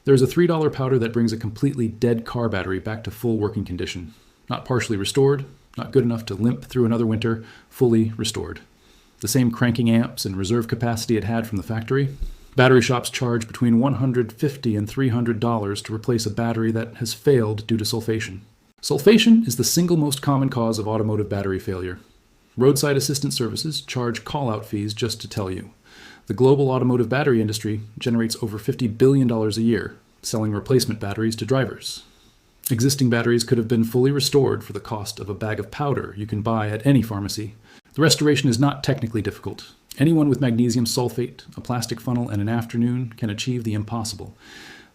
There is a $3 powder that brings a completely dead car battery back to full working condition. Not partially restored, not good enough to limp through another winter, fully restored. The same cranking amps and reserve capacity it had from the factory. Battery shops charge between $150 and $300 to replace a battery that has failed due to sulfation. Sulfation is the single most common cause of automotive battery failure. Roadside assistance services charge call-out fees just to tell you. The global automotive battery industry generates over $50 billion a year, selling replacement batteries to drivers. Existing batteries could have been fully restored for the cost of a bag of powder you can buy at any pharmacy. The restoration is not technically difficult. Anyone with magnesium sulfate, a plastic funnel, and an afternoon can achieve the impossible.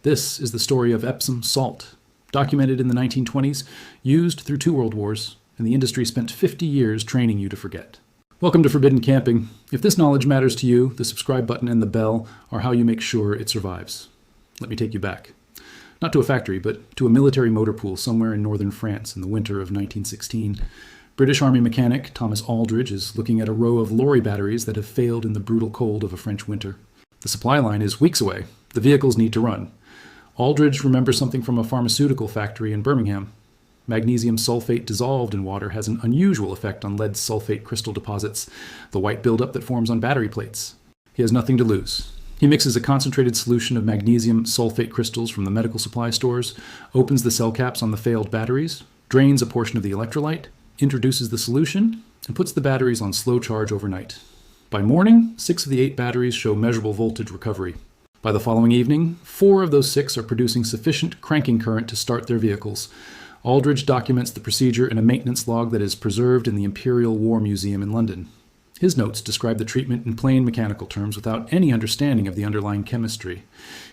This is the story of Epsom salt, documented in the 1920s, used through 2 world wars, and the industry spent 50 years training you to forget. Welcome to Forbidden Camping. If this knowledge matters to you, the subscribe button and the bell are how you make sure it survives. Let me take you back. Not to a factory, but to a military motor pool somewhere in northern France in the winter of 1916. British Army mechanic Thomas Aldridge is looking at a row of lorry batteries that have failed in the brutal cold of a French winter. The supply line is weeks away. The vehicles need to run. Aldridge remembers something from a pharmaceutical factory in Birmingham. Magnesium sulfate dissolved in water has an unusual effect on lead sulfate crystal deposits, the white buildup that forms on battery plates. He has nothing to lose. He mixes a concentrated solution of magnesium sulfate crystals from the medical supply stores, opens the cell caps on the failed batteries, drains a portion of the electrolyte, introduces the solution, and puts the batteries on slow charge overnight. By morning, 6 of the 8 batteries show measurable voltage recovery. By the following evening, 4 of those 6 are producing sufficient cranking current to start their vehicles. Aldridge documents the procedure in a maintenance log that is preserved in the Imperial War Museum in London. His notes describe the treatment in plain mechanical terms without any understanding of the underlying chemistry.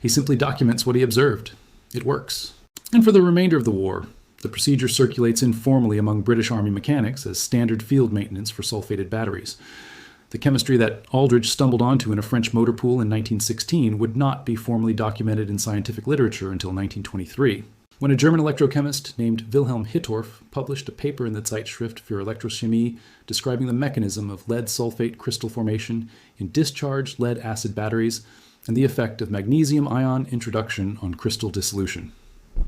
He simply documents what he observed. It works. And for the remainder of the war, the procedure circulates informally among British Army mechanics as standard field maintenance for sulfated batteries. The chemistry that Aldridge stumbled onto in a French motor pool in 1916 would not be formally documented in scientific literature until 1923, when a German electrochemist named Wilhelm Hittorf published a paper in the Zeitschrift für Elektrochemie describing the mechanism of lead sulfate crystal formation in discharged lead-acid batteries and the effect of magnesium ion introduction on crystal dissolution.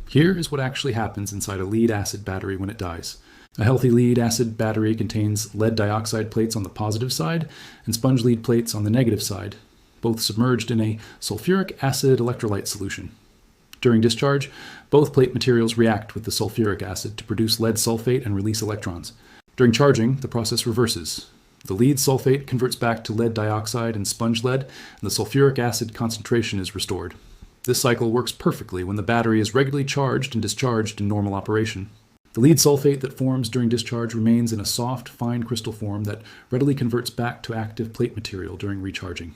Here is what actually happens inside a lead-acid battery when it dies. A healthy lead-acid battery contains lead dioxide plates on the positive side and sponge lead plates on the negative side, both submerged in a sulfuric acid electrolyte solution. During discharge, both plate materials react with the sulfuric acid to produce lead sulfate and release electrons. During charging, the process reverses. The lead sulfate converts back to lead dioxide and sponge lead, and the sulfuric acid concentration is restored. This cycle works perfectly when the battery is regularly charged and discharged in normal operation. The lead sulfate that forms during discharge remains in a soft, fine crystal form that readily converts back to active plate material during recharging.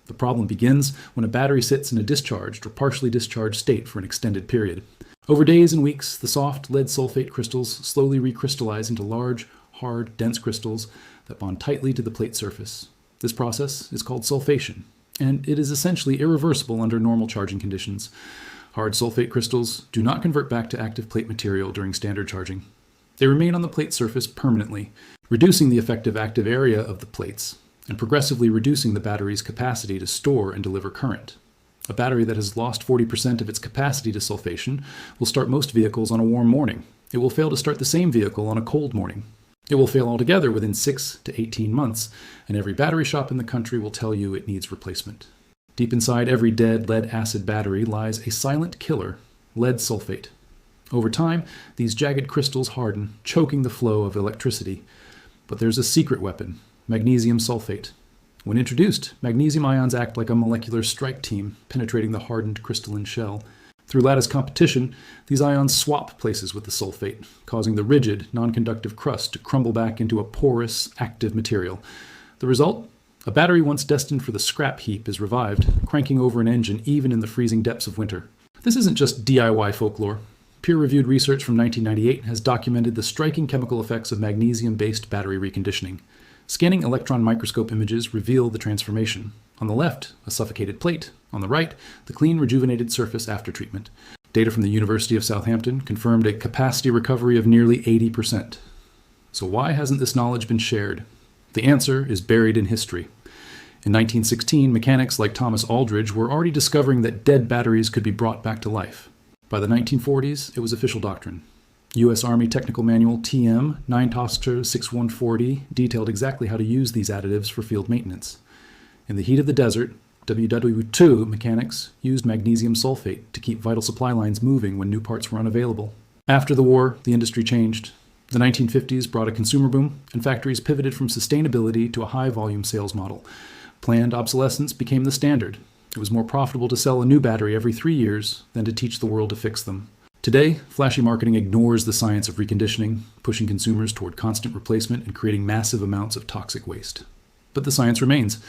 The problem begins when a battery sits in a discharged or partially discharged state for an extended period. Over days and weeks, the soft lead sulfate crystals slowly recrystallize into large, hard, dense crystals that bond tightly to the plate surface. This process is called sulfation, and it is essentially irreversible under normal charging conditions. Hard sulfate crystals do not convert back to active plate material during standard charging. They remain on the plate surface permanently, reducing the effective active area of the plates and progressively reducing the battery's capacity to store and deliver current. A battery that has lost 40% of its capacity to sulfation will start most vehicles on a warm morning. It will fail to start the same vehicle on a cold morning. It will fail altogether within 6 to 18 months, and every battery shop in the country will tell you it needs replacement. Deep inside every dead lead-acid battery lies a silent killer, lead sulfate. Over time, these jagged crystals harden, choking the flow of electricity. But there's a secret weapon, magnesium sulfate. When introduced, magnesium ions act like a molecular strike team, penetrating the hardened crystalline shell. Through lattice competition, these ions swap places with the sulfate, causing the rigid, non-conductive crust to crumble back into a porous, active material. The result? A battery once destined for the scrap heap is revived, cranking over an engine even in the freezing depths of winter. This isn't just DIY folklore. Peer-reviewed research from 1998 has documented the striking chemical effects of magnesium-based battery reconditioning. Scanning electron microscope images reveal the transformation. On the left, a suffocated plate. On the right, the clean, rejuvenated surface after treatment. Data from the University of Southampton confirmed a capacity recovery of nearly 80%. So why hasn't this knowledge been shared? The answer is buried in history. In 1916, mechanics like Thomas Aldridge were already discovering that dead batteries could be brought back to life. By the 1940s, it was official doctrine. U.S. Army Technical Manual TM 9-6140 detailed exactly how to use these additives for field maintenance. In the heat of the desert, WW2 mechanics used magnesium sulfate to keep vital supply lines moving when new parts were unavailable. After the war, the industry changed. The 1950s brought a consumer boom, and factories pivoted from sustainability to a high-volume sales model. Planned obsolescence became the standard. It was more profitable to sell a new battery every 3 years than to teach the world to fix them. Today, flashy marketing ignores the science of reconditioning, pushing consumers toward constant replacement and creating massive amounts of toxic waste. But the science remains.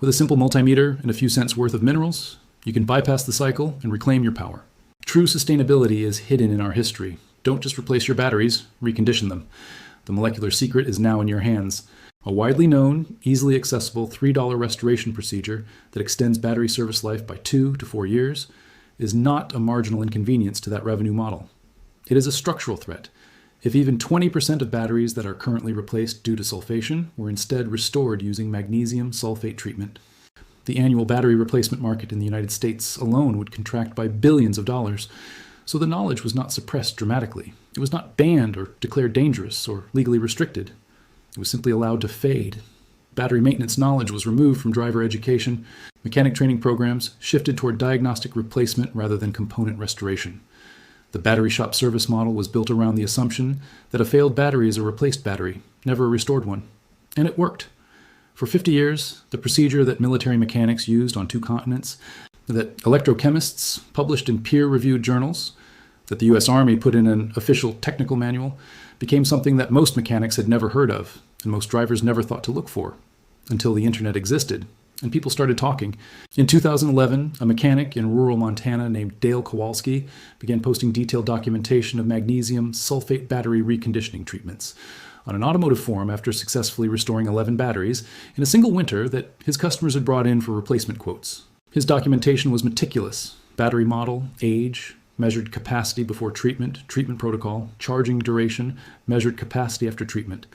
With a simple multimeter and a few cents worth of minerals, you can bypass the cycle and reclaim your power. True sustainability is hidden in our history. Don't just replace your batteries, recondition them. The molecular secret is now in your hands. A widely known, easily accessible $3 restoration procedure that extends battery service life by 2 to 4 years is not a marginal inconvenience to that revenue model. It is a structural threat. If even 20% of batteries that are currently replaced due to sulfation were instead restored using magnesium sulfate treatment, the annual battery replacement market in the United States alone would contract by billions of dollars. So the knowledge was not suppressed dramatically. It was not banned or declared dangerous or legally restricted. It was simply allowed to fade. Battery maintenance knowledge was removed from driver education. Mechanic training programs shifted toward diagnostic replacement rather than component restoration. The battery shop service model was built around the assumption that a failed battery is a replaced battery, never a restored one. And it worked. For 50 years, the procedure that military mechanics used on 2 continents, that electrochemists published in peer-reviewed journals, that the U.S. Army put in an official technical manual, became something that most mechanics had never heard of, and most drivers never thought to look for, until the internet existed, and people started talking. In 2011, a mechanic in rural Montana named Dale Kowalski began posting detailed documentation of magnesium sulfate battery reconditioning treatments on an automotive forum after successfully restoring 11 batteries in a single winter that his customers had brought in for replacement quotes. His documentation was meticulous: battery model, age, measured capacity before treatment, treatment protocol, charging duration, measured capacity after treatment.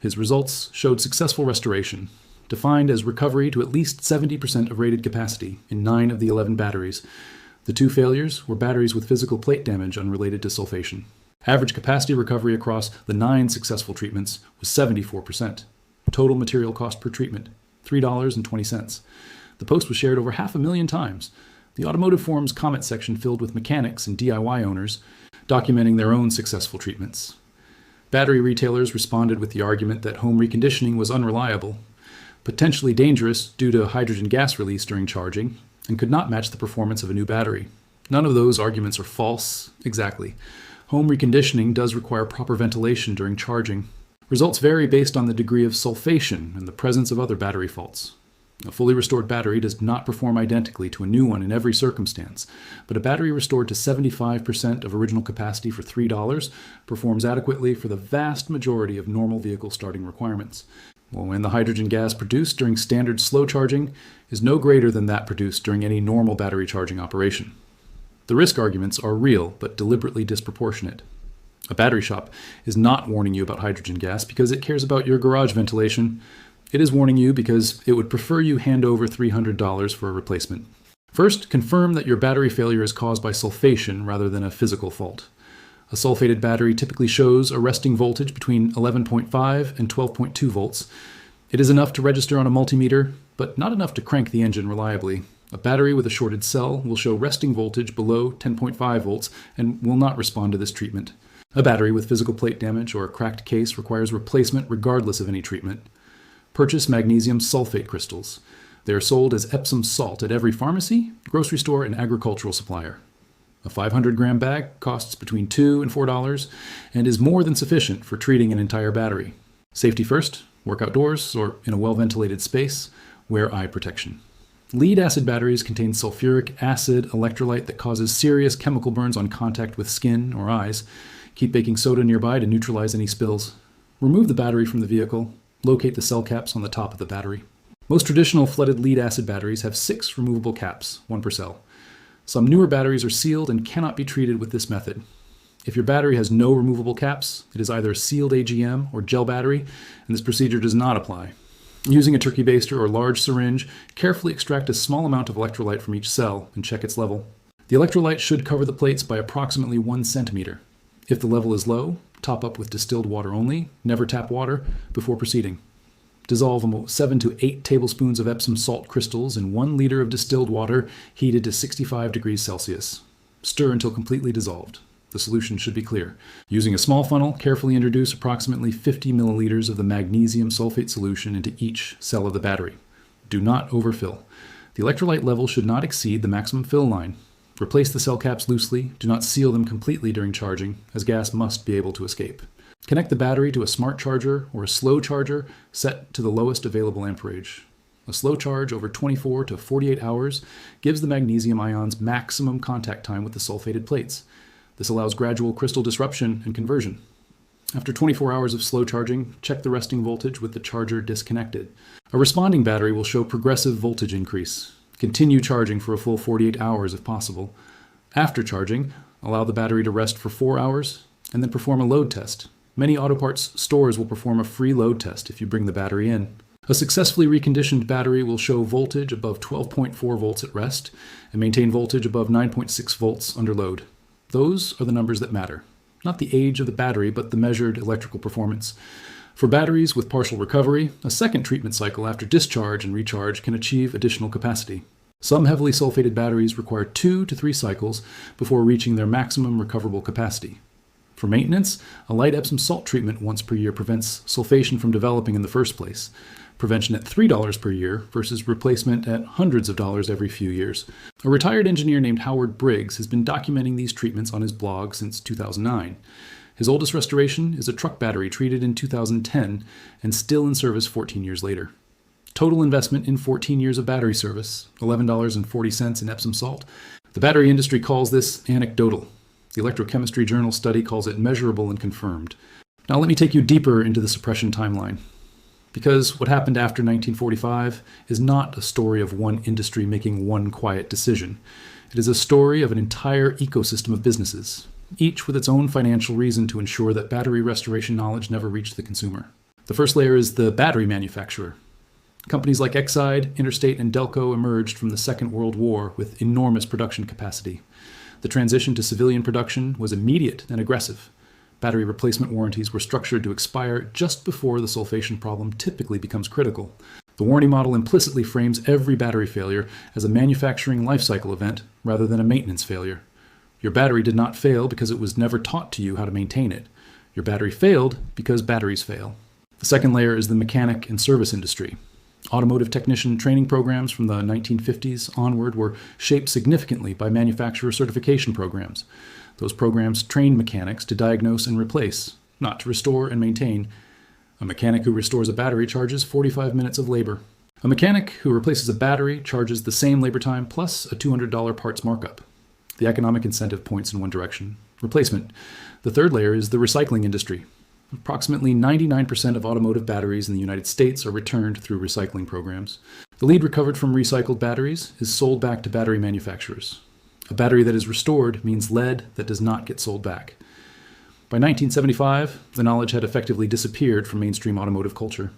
His results showed successful restoration, defined as recovery to at least 70% of rated capacity in 9 of the 11 batteries. The 2 failures were batteries with physical plate damage unrelated to sulfation. Average capacity recovery across the 9 successful treatments was 74%. Total material cost per treatment, $3.20. The post was shared over 500,000 times. The automotive forum's comment section filled with mechanics and DIY owners documenting their own successful treatments. Battery retailers responded with the argument that home reconditioning was unreliable, potentially dangerous due to hydrogen gas release during charging, and could not match the performance of a new battery. None of those arguments are false, exactly. Home reconditioning does require proper ventilation during charging. Results vary based on the degree of sulfation and the presence of other battery faults. A fully restored battery does not perform identically to a new one in every circumstance, but a battery restored to 75% of original capacity for $3 performs adequately for the vast majority of normal vehicle starting requirements. When the hydrogen gas produced during standard slow charging is no greater than that produced during any normal battery charging operation. The risk arguments are real, but deliberately disproportionate. A battery shop is not warning you about hydrogen gas because it cares about your garage ventilation. It is warning you because it would prefer you hand over $300 for a replacement. First, confirm that your battery failure is caused by sulfation rather than a physical fault. A sulfated battery typically shows a resting voltage between 11.5 and 12.2 volts. It is enough to register on a multimeter, but not enough to crank the engine reliably. A battery with a shorted cell will show resting voltage below 10.5 volts and will not respond to this treatment. A battery with physical plate damage or a cracked case requires replacement regardless of any treatment. Purchase magnesium sulfate crystals. They are sold as Epsom salt at every pharmacy, grocery store, and agricultural supplier. A 500-gram bag costs between $2 and $4 and is more than sufficient for treating an entire battery. Safety first, work outdoors or in a well-ventilated space, wear eye protection. Lead-acid batteries contain sulfuric acid electrolyte that causes serious chemical burns on contact with skin or eyes. Keep baking soda nearby to neutralize any spills. Remove the battery from the vehicle. Locate the cell caps on the top of the battery. Most traditional flooded lead-acid batteries have 6 removable caps, 1 per cell. Some newer batteries are sealed and cannot be treated with this method. If your battery has no removable caps, it is either a sealed AGM or gel battery, and this procedure does not apply. Using a turkey baster or large syringe, carefully extract a small amount of electrolyte from each cell and check its level. The electrolyte should cover the plates by approximately 1 centimeter. If the level is low, top up with distilled water only, never tap water, before proceeding. Dissolve 7 to 8 tablespoons of Epsom salt crystals in 1 liter of distilled water heated to 65 degrees Celsius. Stir until completely dissolved. The solution should be clear. Using a small funnel, carefully introduce approximately 50 milliliters of the magnesium sulfate solution into each cell of the battery. Do not overfill. The electrolyte level should not exceed the maximum fill line. Replace the cell caps loosely. Do not seal them completely during charging, as gas must be able to escape. Connect the battery to a smart charger or a slow charger set to the lowest available amperage. A slow charge over 24 to 48 hours gives the magnesium ions maximum contact time with the sulfated plates. This allows gradual crystal disruption and conversion. After 24 hours of slow charging, check the resting voltage with the charger disconnected. A responding battery will show progressive voltage increase. Continue charging for a full 48 hours if possible. After charging, allow the battery to rest for 4 hours and then perform a load test. Many auto parts stores will perform a free load test if you bring the battery in. A successfully reconditioned battery will show voltage above 12.4 volts at rest and maintain voltage above 9.6 volts under load. Those are the numbers that matter. Not the age of the battery, but the measured electrical performance. For batteries with partial recovery, a second treatment cycle after discharge and recharge can achieve additional capacity. Some heavily sulfated batteries require 2 to 3 cycles before reaching their maximum recoverable capacity. For maintenance, a light Epsom salt treatment once per year prevents sulfation from developing in the first place. Prevention at $3 per year versus replacement at hundreds of dollars every few years. A retired engineer named Howard Briggs has been documenting these treatments on his blog since 2009. His oldest restoration is a truck battery treated in 2010 and still in service 14 years later. Total investment in 14 years of battery service, $11.40 in Epsom salt. The battery industry calls this anecdotal. The Electrochemistry Journal study calls it measurable and confirmed. Now let me take you deeper into the suppression timeline. Because what happened after 1945 is not a story of one industry making one quiet decision. It is a story of an entire ecosystem of businesses, each with its own financial reason to ensure that battery restoration knowledge never reached the consumer. The first layer is the battery manufacturer. Companies like Exide, Interstate, and Delco emerged from the Second World War with enormous production capacity. The transition to civilian production was immediate and aggressive. Battery replacement warranties were structured to expire just before the sulfation problem typically becomes critical. The warranty model implicitly frames every battery failure as a manufacturing life cycle event rather than a maintenance failure. Your battery did not fail because it was never taught to you how to maintain it. Your battery failed because batteries fail. The second layer is the mechanic and service industry. Automotive technician training programs from the 1950s onward were shaped significantly by manufacturer certification programs. Those programs trained mechanics to diagnose and replace, not to restore and maintain. A mechanic who restores a battery charges 45 minutes of labor. A mechanic who replaces a battery charges the same labor time plus a $200 parts markup. The economic incentive points in one direction: replacement. The third layer is the recycling industry. Approximately 99% of automotive batteries in the United States are returned through recycling programs. The lead recovered from recycled batteries is sold back to battery manufacturers. A battery that is restored means lead that does not get sold back. By 1975, the knowledge had effectively disappeared from mainstream automotive culture.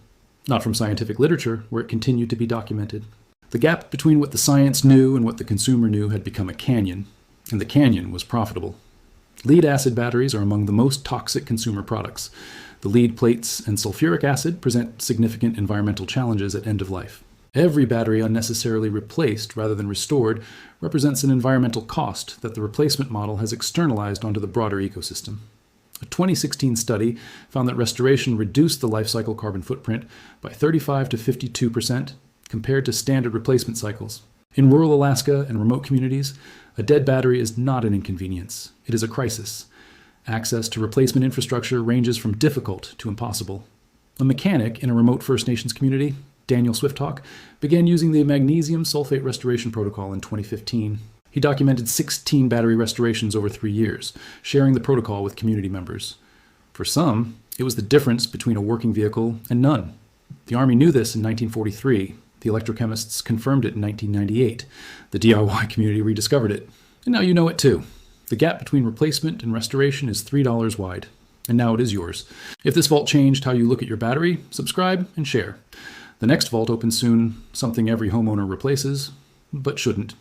Not from scientific literature, where it continued to be documented. The gap between what the science knew and what the consumer knew had become a canyon, and the canyon was profitable. Lead-acid batteries are among the most toxic consumer products. The lead plates and sulfuric acid present significant environmental challenges at end of life. Every battery unnecessarily replaced rather than restored represents an environmental cost that the replacement model has externalized onto the broader ecosystem. A 2016 study found that restoration reduced the life cycle carbon footprint by 35 to 52% compared to standard replacement cycles. In rural Alaska and remote communities, a dead battery is not an inconvenience. It is a crisis. Access to replacement infrastructure ranges from difficult to impossible. A mechanic in a remote First Nations community, Daniel Swifthawk, began using the magnesium sulfate restoration protocol in 2015. He documented 16 battery restorations over 3 years, sharing the protocol with community members. For some, it was the difference between a working vehicle and none. The Army knew this in 1943. The electrochemists confirmed it in 1998. The DIY community rediscovered it. And now you know it too. The gap between replacement and restoration is $3 wide. And now it is yours. If this vault changed how you look at your battery, subscribe and share. The next vault opens soon, something every homeowner replaces, but shouldn't.